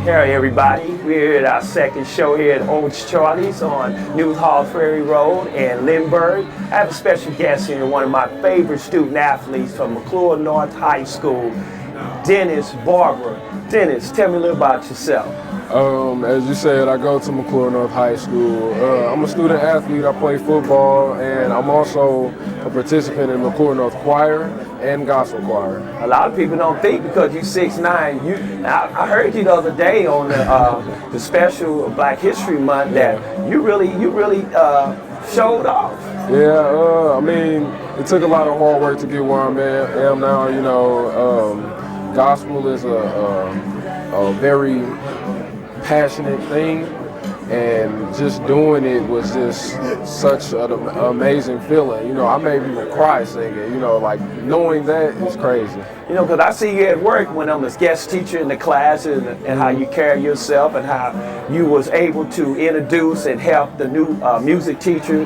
Hey everybody, we're here at our second show here at Old Charlie's on New Hall Ferry Road in Lindbergh. I have a special guest here, one of my favorite student athletes from McClure North High School, Dennis Barber. Dennis, tell me a little about yourself. As you said, I go to McClure North High School. I'm a student athlete. I play football, and I'm also a participant in McClure North Choir and Gospel Choir. A lot of people don't think because you're 6'9", I heard you the other day on the special Black History Month that you really showed off. Yeah, I mean, it took a lot of hard work to get where I am now. You know, gospel is a very passionate thing, and just doing it was just such an amazing feeling. You know, I made people cry singing. You know, like knowing that is crazy. You know, because I see you at work when I'm a guest teacher in the classes and how you carry yourself and how you was able to introduce and help the new music teacher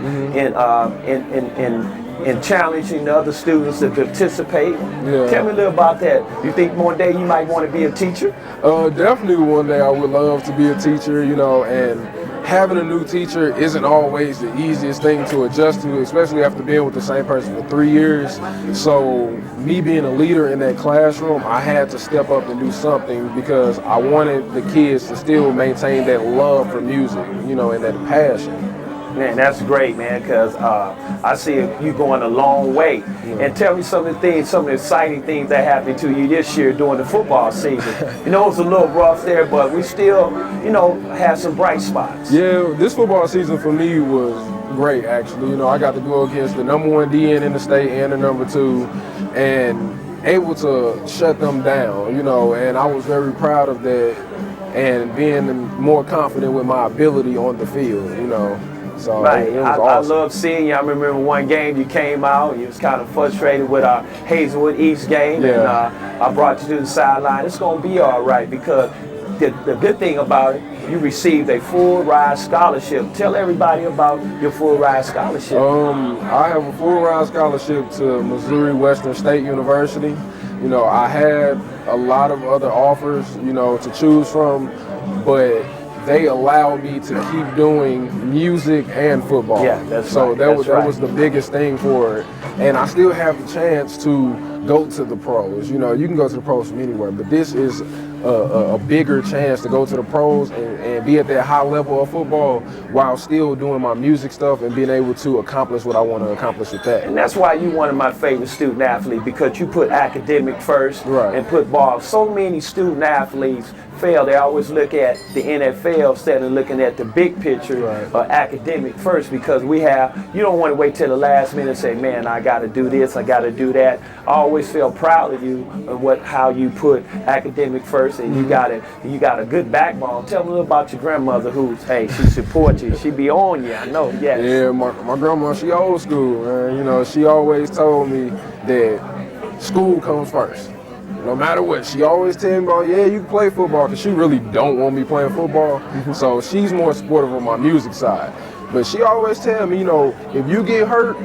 in challenging the other students to participate. Yeah. Tell me a little about that. You think one day you might want to be a teacher? Definitely one day I would love to be a teacher, you know, and having a new teacher isn't always the easiest thing to adjust to, especially after being with the same person for 3 years. So me being a leader in that classroom, I had to step up and do something because I wanted the kids to still maintain that love for music, you know, and that passion. Man, that's great, man, because I see you going a long way. And tell me some of the exciting things that happened to you this year during the football season. You know, it was a little rough there, but we still, you know, had some bright spots. Yeah, this football season for me was great, actually. You know, I got to go against the #1 DN in the state and the #2, and able to shut them down, you know, and I was very proud of that and being more confident with my ability on the field, you know. So right, it was I awesome. love seeing you. I remember one game you came out and you was kind of frustrated with our Hazelwood East game, and I brought you to the sideline. It's going to be all right because the good thing about it, you received a full ride scholarship. Tell everybody about your full ride scholarship. I have a full ride scholarship to Missouri Western State University. You know, I had a lot of other offers, you know, to choose from, but they allowed me to keep doing music and football. Yeah, that's so right. that was the biggest thing for it. And I still have the chance to go to the pros. You know, you can go to the pros from anywhere, but this is a bigger chance to go to the pros and be at that high level of football while still doing my music stuff and being able to accomplish what I want to accomplish with that. And that's why you're one of my favorite student athletes, because you put academic first and put ball. So many student athletes fail. They always look at the NFL instead of looking at the big picture or academic first, because you don't want to wait till the last minute and say, man, I got to do this, I got to do that. I always feel proud of you of how you put academic first, and you got a good backbone. Tell me a little about your grandmother, she supports you. She be on you, I know. Yes. Yeah, my grandma, she old school, man. You know, she always told me that school comes first. No matter what, she always tell me about, yeah, you can play football, because she really don't want me playing football. So she's more supportive of my music side. But she always tell me, you know, if you get hurt,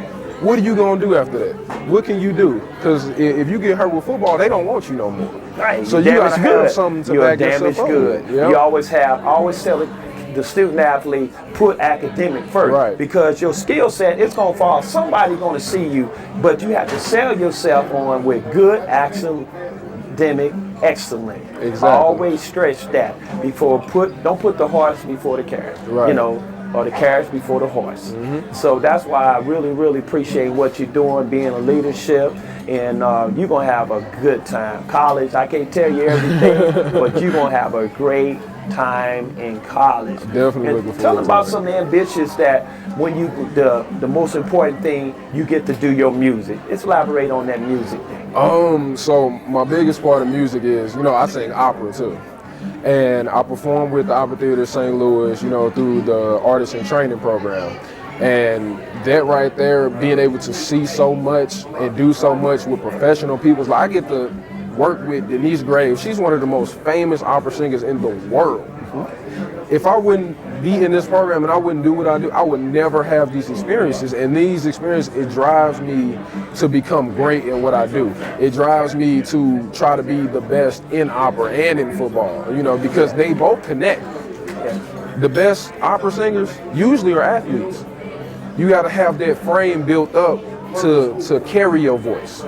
what are you going to do after that? What can you do? Because if you get hurt with football, they don't want you no more. Right. So you got to have something to back yourself up. Good. Yep. You always tell the student athlete, put academic first, because your skill set, it's going to fall. Somebody's going to see you, but you have to sell yourself on with good academic excellent. Exactly. Always stress that don't put the horse before the carriage. You know, or the carriage before the horse. So that's why I really, really appreciate what you're doing, being a leadership, and you're going to have a good time. College, I can't tell you everything, but you're going to have a great time in college. Definitely looking forward to it. Tell them about some of the ambitions that when the most important thing, you get to do your music. Let's elaborate on that music thing. So my biggest part of music is, you know, I sing opera too. And I perform with the Opera Theater St. Louis, you know, through the Artist in Training program. And that right there, being able to see so much and do so much with professional people, like I get to work with Denise Graves. She's one of the most famous opera singers in the world. if I wouldn't be in this program and I wouldn't do what I do, I would never have these experiences. And these experiences, it drives me to become great in what I do. It drives me to try to be the best in opera and in football, you know, because they both connect. The best opera singers usually are athletes. You got to have that frame built up to carry your voice,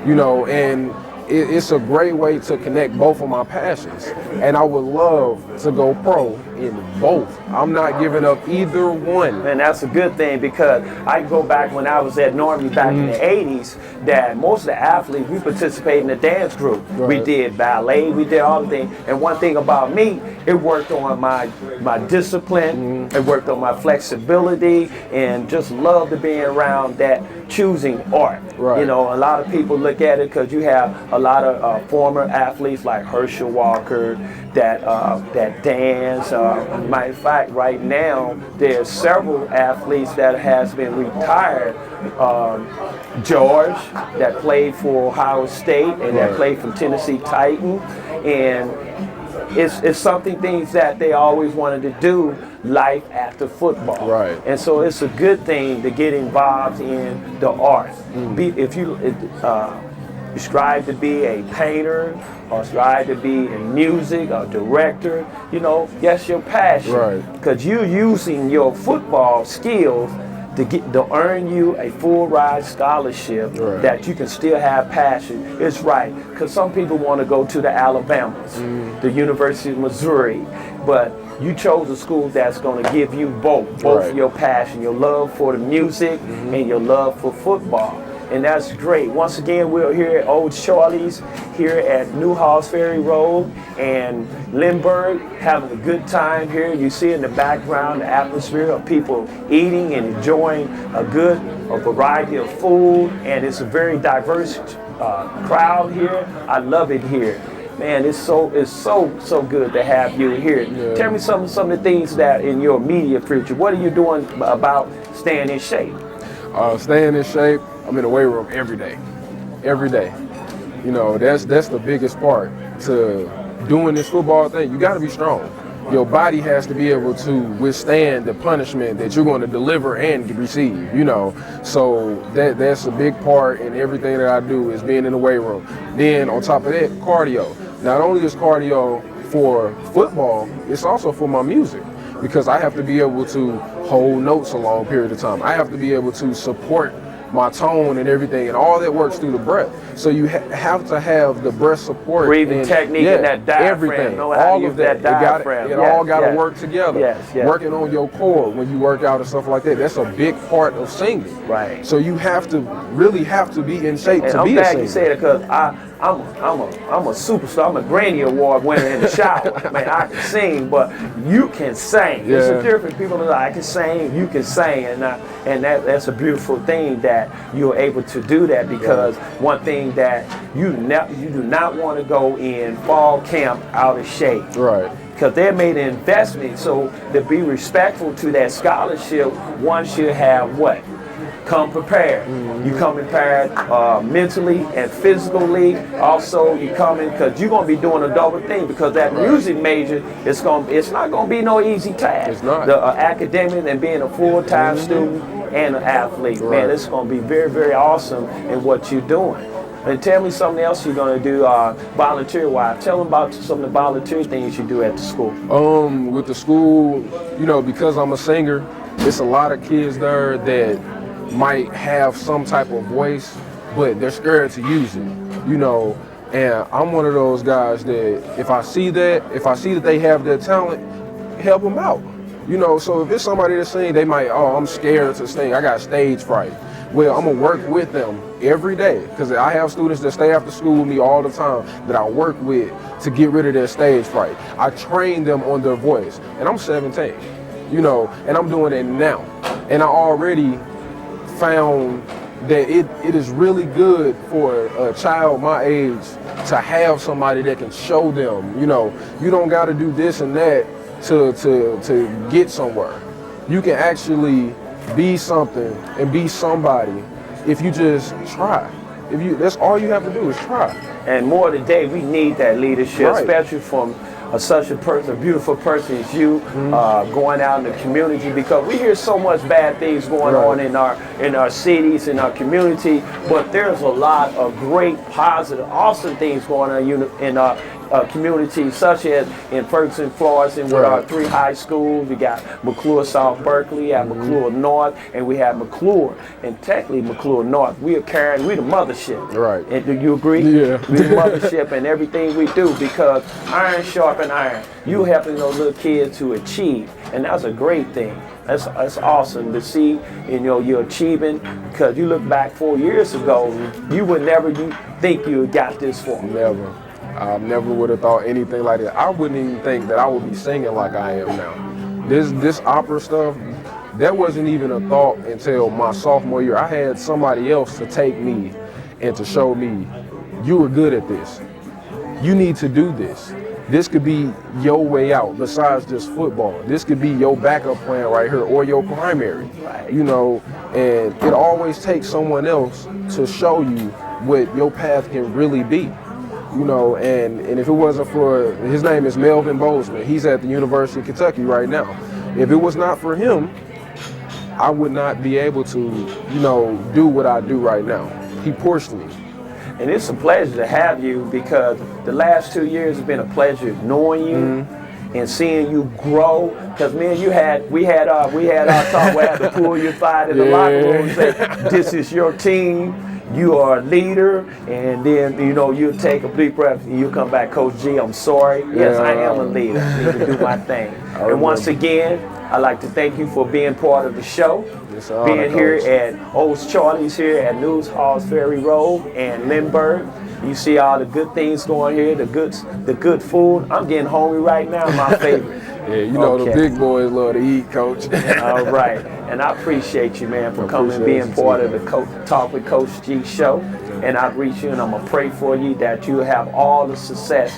you know, and it's a great way to connect both of my passions. And I would love to go pro in both. I'm not giving up either one. And that's a good thing, because I go back when I was at Normie back in the 80s, that most of the athletes, we participated in the dance group. Right. We did ballet, we did all the things. And one thing about me, it worked on my discipline, it worked on my flexibility, and just loved to be around that choosing art. Right. You know, a lot of people look at it because you have a lot of former athletes like Herschel Walker that dance. Matter of fact, right now there's several athletes that has been retired. George, that played for Ohio State and that played for Tennessee Titan, and it's things that they always wanted to do, life after football. Right. And so it's a good thing to get involved in the art. If you strive to be a painter or strive to be in music or director, you know, that's your passion. Right. Because you're using your football skills to earn you a full ride scholarship, that you can still have passion. It's right, because some people want to go to the Alabamas, the University of Missouri, but you chose a school that's going to give you both your passion, your love for the music and your love for football. And that's great. Once again, we're here at Old Charlie's here at Newhall's Ferry Road and Lindbergh, having a good time here. You see in the background the atmosphere of people eating and enjoying a variety of food, and it's a very diverse crowd here. I love it here. Man, it's so good to have you here. Yeah. Tell me some of the things that in your immediate future, what are you doing about staying in shape? Staying in shape, I'm in the weight room every day. Every day. You know, that's the biggest part to doing this football thing. You got to be strong. Your body has to be able to withstand the punishment that you're going to deliver and receive, you know. So that's a big part in everything that I do, is being in the weight room. Then on top of that, cardio. Not only is cardio for football, it's also for my music, because I have to be able to hold notes a long period of time. I have to be able to support my tone and everything, and all that works through the breath. So you have to have the breath support, breathing technique, and that diaphragm, everything, all of that. It all got to work together. Working on your core when you work out and stuff like that. That's a big part of singing. Right. So you really have to be in shape to be a singer. I'm glad you said it, because I'm a superstar. I'm a Grammy Award winner in the shower. Man, I can sing, but you can sing. It's a different. People are like, I can sing, you can sing, and that's a beautiful thing that you're able to do that, because one thing that you do not want to go in fall camp out of shape. Right. Because they made an investment, so to be respectful to that scholarship, one should have what? Come prepared. You come prepared mentally and physically. Also, you come in because you're going to be doing a double thing, because that music major, it's not going to be no easy task. It's not. The academic and being a full-time student and an athlete, man, it's going to be very, very awesome in what you're doing. And tell me something else you're going to do volunteer-wise. Tell them about some of the volunteer things you do at the school. With the school, you know, because I'm a singer, it's a lot of kids there that might have some type of voice, but they're scared to use it, you know. And I'm one of those guys that if I see that they have that talent, help them out, you know. So if it's somebody that's singing, they might, I'm scared to sing, I got stage fright. Well, I'm gonna work with them every day, because I have students that stay after school with me all the time that I work with to get rid of their stage fright. I train them on their voice, and I'm 17, you know, and I'm doing it now. And I already found that it is really good for a child my age to have somebody that can show them, you know, you don't got to do this and that to get somewhere. You can actually be something and be somebody if you just try. That's all you have to do is try. And more today, we need that leadership, especially from such a person, a beautiful person as you, going out in the community, because we hear so much bad things going on in our cities, in our community, but there's a lot of great, positive, awesome things going on in our communities, such as in Ferguson, Florida, with our 3 high schools. We got McClure South Berkeley, we have McClure North, and we have McClure, and technically McClure North. We the mothership. Right. And do you agree? Yeah. We the mothership in everything we do, because iron sharpen iron. You helping those little kids to achieve, and that's a great thing. That's awesome to see, you're achieving, because you look back 4 years ago, you would never think you got this far. Never. I never would have thought anything like that. I wouldn't even think that I would be singing like I am now. This opera stuff, that wasn't even a thought until my sophomore year. I had somebody else to take me and to show me, you were good at this. You need to do this. This could be your way out besides just football. This could be your backup plan right here, or your primary. Right. And it always takes someone else to show you what your path can really be. And if it wasn't for, his name is Melvin Bozeman. He's at the University of Kentucky right now. If it was not for him, I would not be able to, do what I do right now. He pushed me. And it's a pleasure to have you, because the last 2 years have been a pleasure knowing you and seeing you grow. Because me and you we had our talk where I had to pull you aside in the locker room and say, this is your team. You are a leader, and then you take a deep breath and you come back, Coach G, I'm sorry. Yes, I am a leader. I need to do my thing. And once again, I'd like to thank you for being part of the show. Being here at Old Charlie's here at News Halls Ferry Road and Lindbergh. You see all the good things going here, the good food. I'm getting hungry right now, my favorite. Yeah, the big boys love to eat, Coach. All right. And I appreciate you, man, for coming and being part of the Talk with Coach G show. And I reach you, and I'm going to pray for you that you have all the success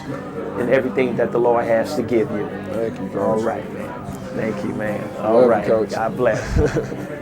in everything that the Lord has to give you. Thank you, Coach. All right, man. Thank you, man. All Love right. You, Coach. God bless.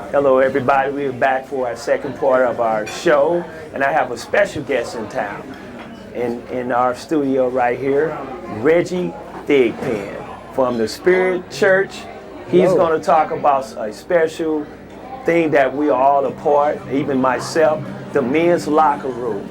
Hello everybody, we're back for our second part of our show, and I have a special guest in town in our studio right here, Reggie Thigpen from the Spirit Church. He's going to talk about a special thing that we are all a part, even myself, the men's locker room.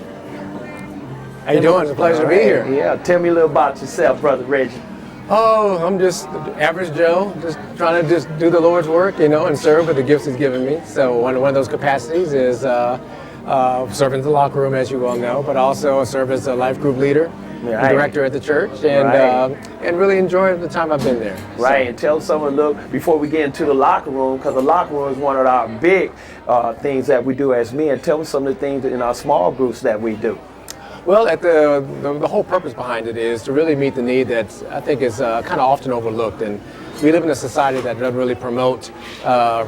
How you doing? It's a pleasure to be here. Yeah, tell me a little about yourself, Brother Reggie. Oh, I'm just average Joe, just trying to just do the Lord's work, and serve with the gifts He's given me. So one of those capacities is serving in the locker room, as you well know, but also serve as a life group leader, director at the church, and really enjoy the time I've been there. Right, and tell someone, look, before we get into the locker room, because the locker room is one of our big things that we do as men. Tell me some of the things in our small groups that we do. Well, the whole purpose behind it is to really meet the need that I think is kind of often overlooked. And we live in a society that doesn't really promote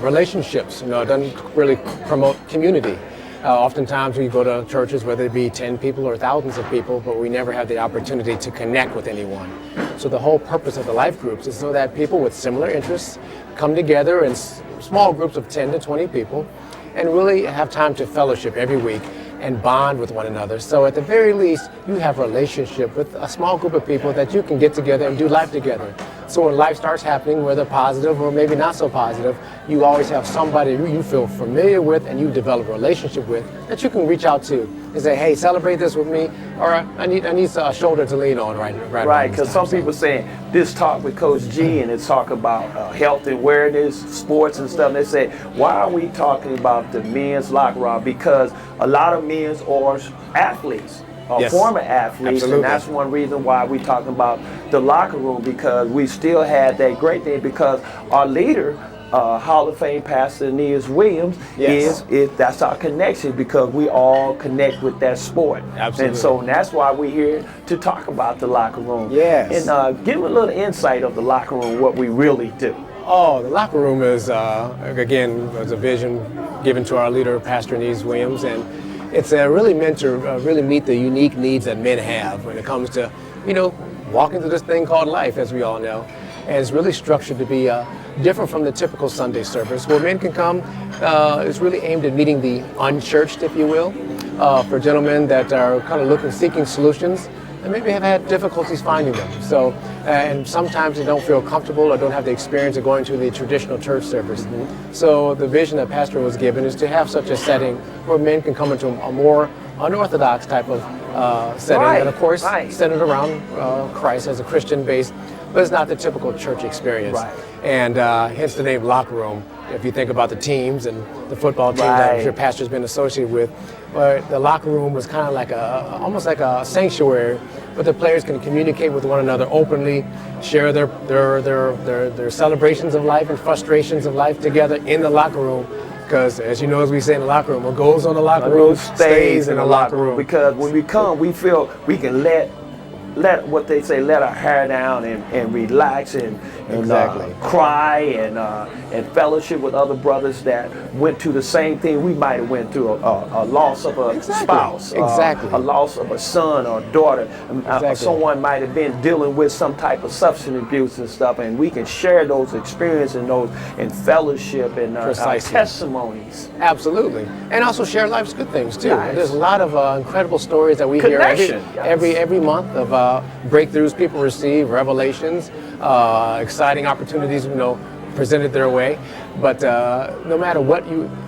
relationships, doesn't really promote community. Oftentimes we go to churches, whether it be 10 people or thousands of people, but we never have the opportunity to connect with anyone. So the whole purpose of the life groups is so that people with similar interests come together in small groups of 10 to 20 people and really have time to fellowship every week and bond with one another. So at the very least, you have a relationship with a small group of people that you can get together and do life together. So when life starts happening, whether positive or maybe not so positive, you always have somebody who you feel familiar with and you develop a relationship with that you can reach out to and say, hey, celebrate this with me, or I need a shoulder to lean on right, because some people saying this talk with Coach G and it's talk about health and awareness, sports and stuff. And they say, why are we talking about the men's locker room? Because a lot of men are athletes. Former athletes, absolutely. And that's one reason why we're talking about the locker room, because we still had that great thing, because our leader, Hall of Fame Pastor Aeneas Williams, that's our connection, because we all connect with that sport. Absolutely. And so that's why we're here to talk about the locker room. Yes. And give a little insight of the locker room, what we really do. Oh, the locker room is, again, was a vision given to our leader, Pastor Aeneas Williams, and it's really meant to really meet the unique needs that men have when it comes to, walking through this thing called life, as we all know. And it's really structured to be different from the typical Sunday service, where men can come. It's really aimed at meeting the unchurched, if you will, for gentlemen that are kind of seeking solutions and maybe have had difficulties finding them. So, and sometimes they don't feel comfortable or don't have the experience of going to the traditional church service. So the vision that Pastor was given is to have such a setting where men can come into a more unorthodox type of setting, and of course centered around Christ as a Christian base, but it's not the typical church experience. And hence the name locker room. If you think about the teams and the football team that I'm sure Pastor's been associated with, where the locker room was kind of like almost like a sanctuary, but the players can communicate with one another openly, share their celebrations of life and frustrations of life together in the locker room. Because, as you know, as we say in the locker room, what goes on the locker room stays in the locker room. Because when we come, we feel we can let what they say, let our hair down and relax and cry and fellowship with other brothers that went through the same thing we might have went through, a loss of a spouse, a loss of a son or daughter. Someone might have been dealing with some type of substance abuse and stuff, and we can share those experiences and fellowship and testimonies. Absolutely. And also share life's good things too. There's a lot of incredible stories that we hear every month of breakthroughs people receive, revelations, exciting opportunities, presented their way. But no matter what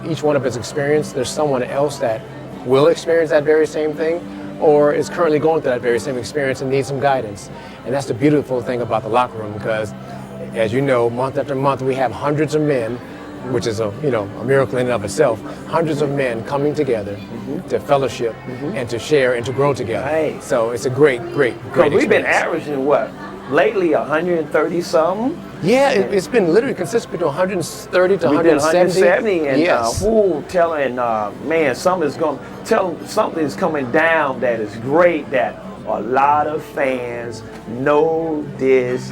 each one of us experience, there's someone else that will experience that very same thing, or is currently going through that very same experience and needs some guidance. And that's the beautiful thing about the locker room, because, as you know, month after month we have hundreds of men, which is a miracle in and of itself. Hundreds of men coming together to fellowship and to share and to grow together. So it's a great experience. We've been averaging what lately, 130 something. Yeah, it's been literally consistent between 130 to 170. And telling man, something's coming down that is great. That a lot of fans know this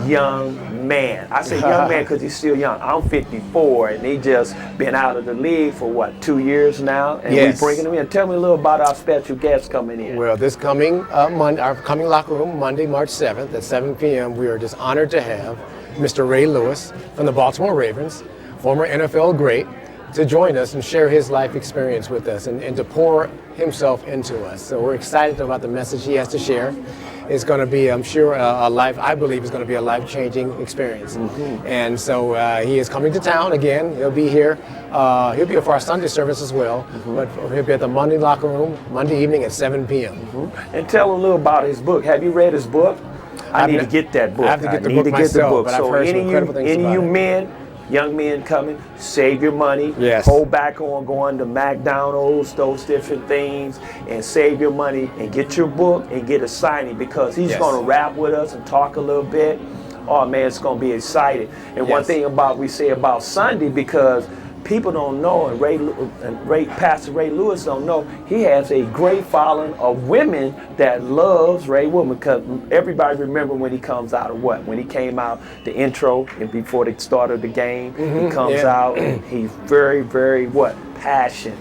young man. I say young man because he's still young. I'm 54, and he just been out of the league for 2 years now, and we're bringing him in. Tell me a little about our special guest coming in. Well, this coming our coming locker room, Monday, March 7th at 7 p.m. We are just honored to have Mr. Ray Lewis from the Baltimore Ravens, former NFL great, to join us and share his life experience with us and to pour himself into us. So we're excited about the message he has to share. It's going to be, I'm sure, I believe it's going to be a life-changing experience. And so he is coming to town again. He'll be here. He'll be here for our Sunday service as well, but he'll be at the Monday locker room, Monday evening at 7 p.m. And tell him a little about his book. Have you read his book? I need to get that book. I have to get the book myself, but I've heard some incredible things about it. Any of you men, young men coming, save your money, hold back on going to McDonald's, those different things, and save your money and get your book and get a signing, because he's going to rap with us and talk a little bit. Oh man, it's going to be exciting. And one thing we say about Sunday, because people don't know, and Pastor Ray Lewis don't know, he has a great following of women that loves Ray Woodman, because everybody remember when he comes out of when he came out, the intro, and before they started the game, he comes out, and he's very, very, passionate.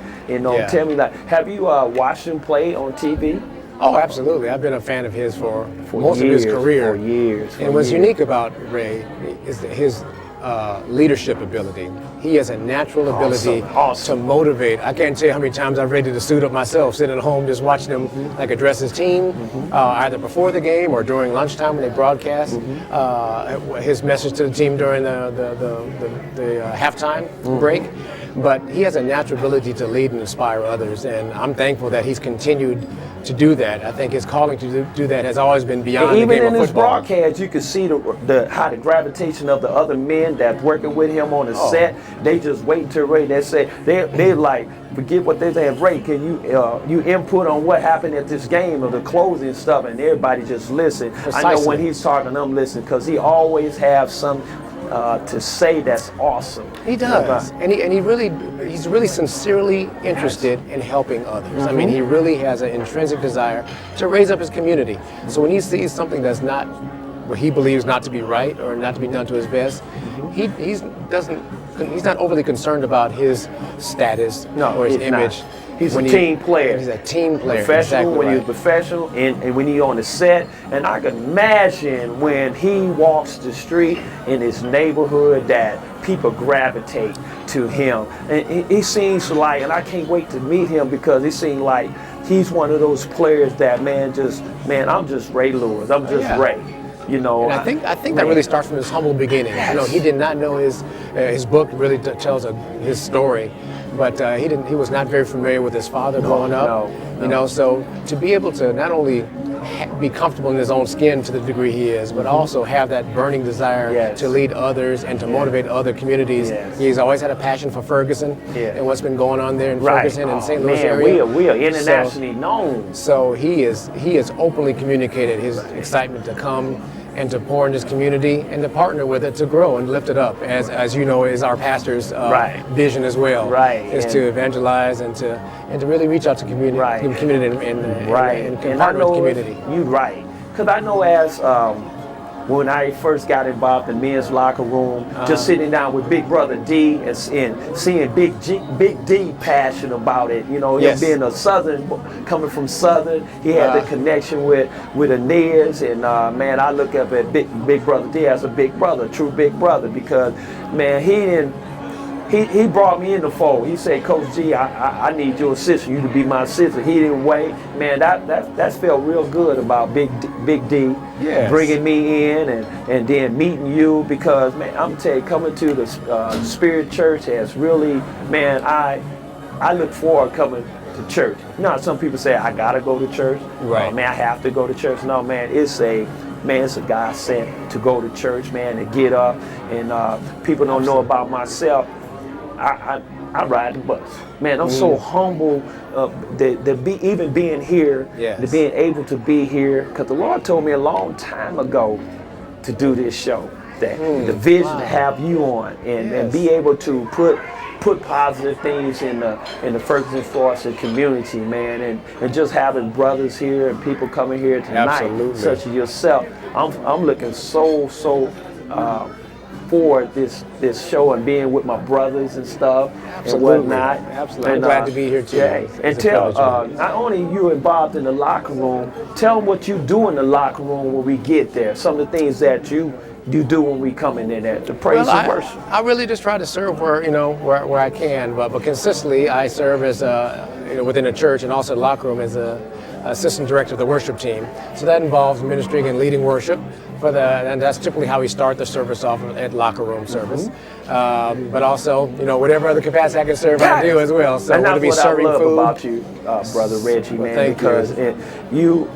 Tell me, have you watched him play on TV? Oh, absolutely. I've been a fan of his for most of his career. For years. And what's unique about Ray is his leadership ability. He has a natural ability to motivate. I can't tell you how many times I've ready to suit up myself, sitting at home just watching him address his team, either before the game or during lunchtime when they broadcast. His message to the team during the halftime break. but he has a natural ability to lead and inspire others, and I'm thankful that he's continued to do that. I think his calling to do that has always been beyond the game of football. Even in his broadcast, you can see how the gravitation of the other men that's working with him on the set. They just wait till Ray. They say they like forget what they say. Ray, can you input on what happened at this game or the closing stuff? And everybody just listen. Precisely. I know when he's talking, I'm listening because he always have some to say that's awesome. He does, and he's really sincerely interested in helping others. I mean, he really has an intrinsic desire to raise up his community. So when he sees something that's not what he believes not to be right or not to be done to his best, he's not overly concerned about his status or his image. He's a team player. He's a team player. Professional when he's professional and when he's on the set. And I can imagine when he walks the street in his neighborhood that people gravitate to him. And he seems like, and I can't wait to meet him because he seems like he's one of those players that, man, I'm just Ray Lewis. I'm just Ray. You know, and I think that really starts from his humble beginnings. You know, he did not know his book really tells his story, but he was not very familiar with his father growing up. You know, so to be able to not only be comfortable in his own skin to the degree he is, but also have that burning desire to lead others and to motivate other communities. He's always had a passion for Ferguson and what's been going on there in Ferguson and St. Louis area. We are internationally known. So he has openly communicated his excitement to come and to pour in his community and to partner with it to grow and lift it up, as you know, is our pastor's vision as well. Is to evangelize and to really reach out to community, and partner with community. You're right, because I know as when I first got involved in men's locker room, just sitting down with Big Brother D and seeing Big D passionate about it. You know, him being a Southern, coming from Southern, he had the connection with Anez, and man, I look up at Big Brother D as a big brother, true big brother, because man, he brought me in the fold. He said, Coach G, I need your assistant, you to be my assistant. He didn't wait. Man, that felt real good about Big D bringing me in and then meeting you, because, man, I'm telling you, coming to the Spirit Church has really, man, I look forward to coming to church. You know how some people say, I got to go to church? Man, I have to go to church. No, man, it's a God sent to go to church, man, to get up. And people don't know about myself. I ride the bus. Man, I'm so humble even being here, to being able to be here, because the Lord told me a long time ago to do this show, that the vision to have you on and be able to put positive things in the Ferguson, Florida community, man, and just having brothers here and people coming here tonight, such as yourself. I'm looking so for this show and being with my brothers and stuff and whatnot. Absolutely. I'm glad to be here too. And tell, not only you involved in the locker room, tell them what you do in the locker room when we get there. Some of the things that you do when we come in there, the praise and worship. I really just try to serve where I can, but consistently I serve as within a church and also the locker room as a assistant director of the worship team. So that involves ministering and leading worship, and that's typically how we start the service off at locker room service. But also, whatever other capacity I can serve, I do as well. So and we're going to be serving food. food. About you, Brother Reggie, man, because you're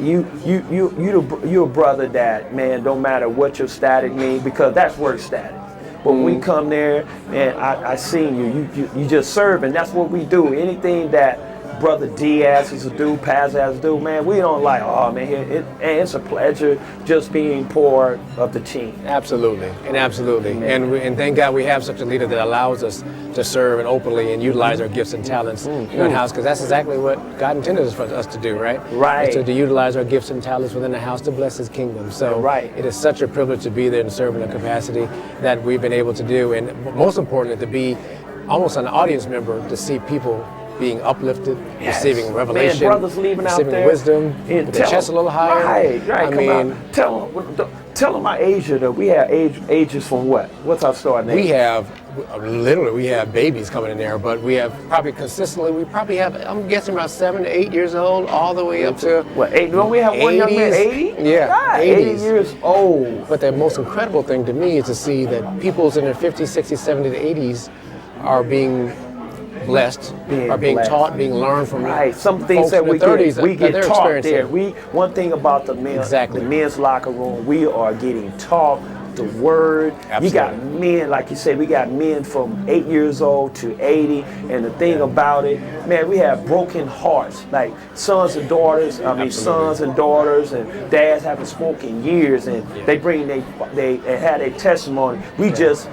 a brother that, man, don't matter what your static means, because that's work static. But when we come there, man, I seen you just serve, and that's what we do. Anything that Brother D asks us to do, Paz asks us to do, man, we don't like, oh man, it's a pleasure just being part of the team. Absolutely. And thank God we have such a leader that allows us to serve and openly and utilize our gifts and talents in-house, because that's exactly what God intended for us to do, right? Right. To utilize our gifts and talents within the house to bless His kingdom. So it is such a privilege to be there and serve in a capacity that we've been able to do, and most importantly, to be almost an audience member, to see people being uplifted, receiving revelation, man, brothers leaving receiving out there, wisdom, with the chest a little higher. Right. Tell them our age though. We have ages from what? What's our starting age? We have babies coming in there, but we have probably consistently, I'm guessing about 7 to 8 years old, all the way up to what? 8? Don't we have 80s? One young man 80? Yeah, God, 80 years old. But the most incredible thing to me is to see that people in their 50s, 60s, 70s, 80s are being blessed, are being blessed. taught, being learned from Some things folks that in we their get, 30s we that get they're taught experiencing. there. One thing about the men's locker room, we are getting taught the word. Absolutely. You got men, like you said, we got men from 8 years old to 80. And the thing about it, man, we have broken hearts, like sons and daughters. Sons and daughters, and dads haven't spoken in years, and they bring they had a testimony. We just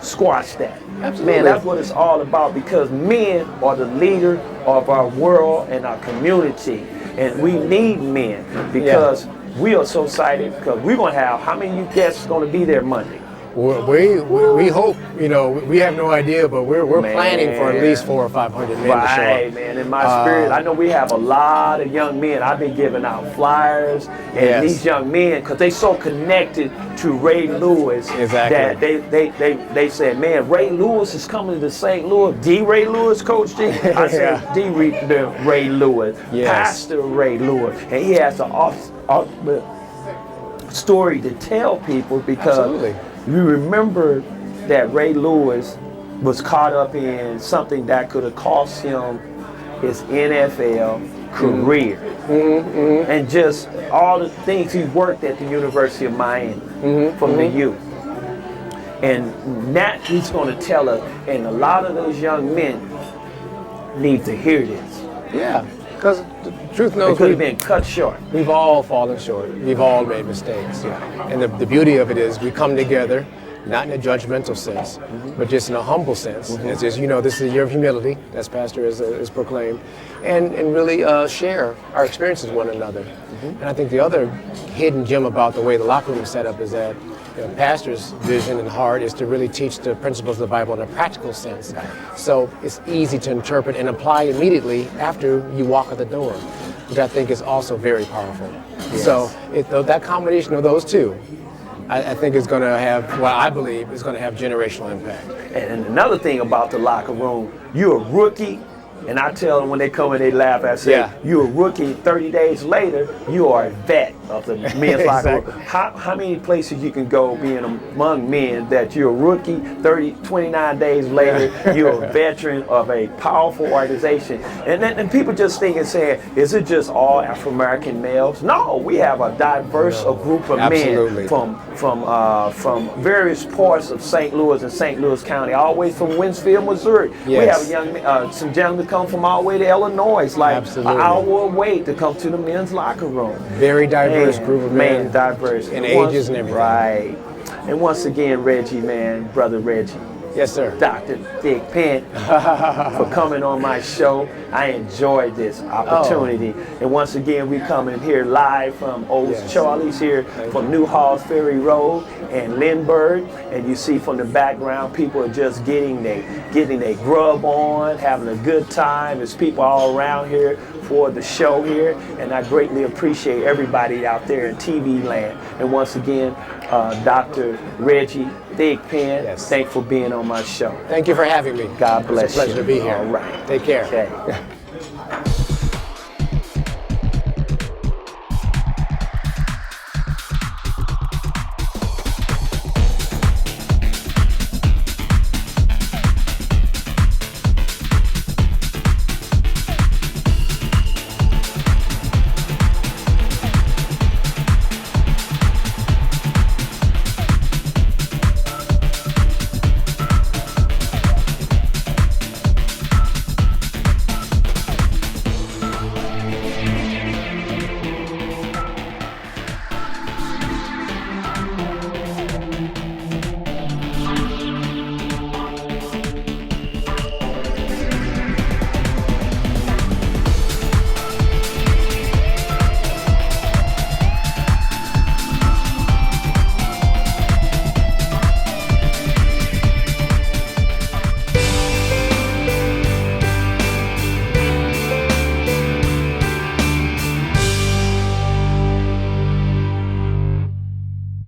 squash that. Absolutely. Man, that's what it's all about, because men are the leader of our world and our community, and we need men, because we are so excited, because we're going to have, how many of you guests going to be there Monday? We hope, we have no idea, but we're planning for at least 400 or 500 men to show up. Right, man. In my spirit, I know we have a lot of young men. I've been giving out flyers, and these young men, because they so connected to Ray Lewis, that they said, man, Ray Lewis is coming to St. Louis. D. Ray Lewis, Coach D. I said D. Ray Lewis, Pastor Ray Lewis, and he has an story to tell people, because you remember that Ray Lewis was caught up in something that could have cost him his NFL career, and just all the things he worked at the University of Miami from the youth. And that he's going to tell us, and a lot of those young men need to hear this. Yeah, because the truth knows we've been cut short. We've all fallen short. We've all made mistakes. And the beauty of it is we come together, not in a judgmental sense, but just in a humble sense. It's just, this is a year of humility, as Pastor has proclaimed, and really share our experiences with one another. And I think the other hidden gem about the way the locker room is set up is that Pastor's vision and heart is to really teach the principles of the Bible in a practical sense. So it's easy to interpret and apply immediately after you walk out the door, which I think is also very powerful. So that combination of those two, I think is going to have, I believe, is going to have generational impact. And another thing about the locker room, you're a rookie, and I tell them when they come in, they laugh. I say, you're a rookie. 30 days later, you are a vet of the men's locker room. How many places you can go being among men that you're a rookie, 29 days later, you're a veteran of a powerful organization. And people just think and saying, is it just all Afro-American males? No, we have a diverse group of men from various parts of St. Louis and St. Louis County, all the way from Winsfield, Missouri. We have some gentlemen come from all the way to Illinois, like an hour away to come to the men's locker room. Very diverse group of men. Diverse. And ages and everything. Right. And once again, Reggie, man, Brother Reggie. Yes, sir. Dr. Dick Pent, for coming on my show. I enjoyed this opportunity. And once again, we coming here live from Old Charlie's here from New Halls Ferry Road and Lindbergh. And you see from the background, people are just getting their grub on, having a good time. There's people all around here for the show here. And I greatly appreciate everybody out there in TV land. And once again, Dr. Reggie Dick Pent, thanks for being on my show. Thank you for having me. God bless you. It's a pleasure to be here. All right. Take care. Okay.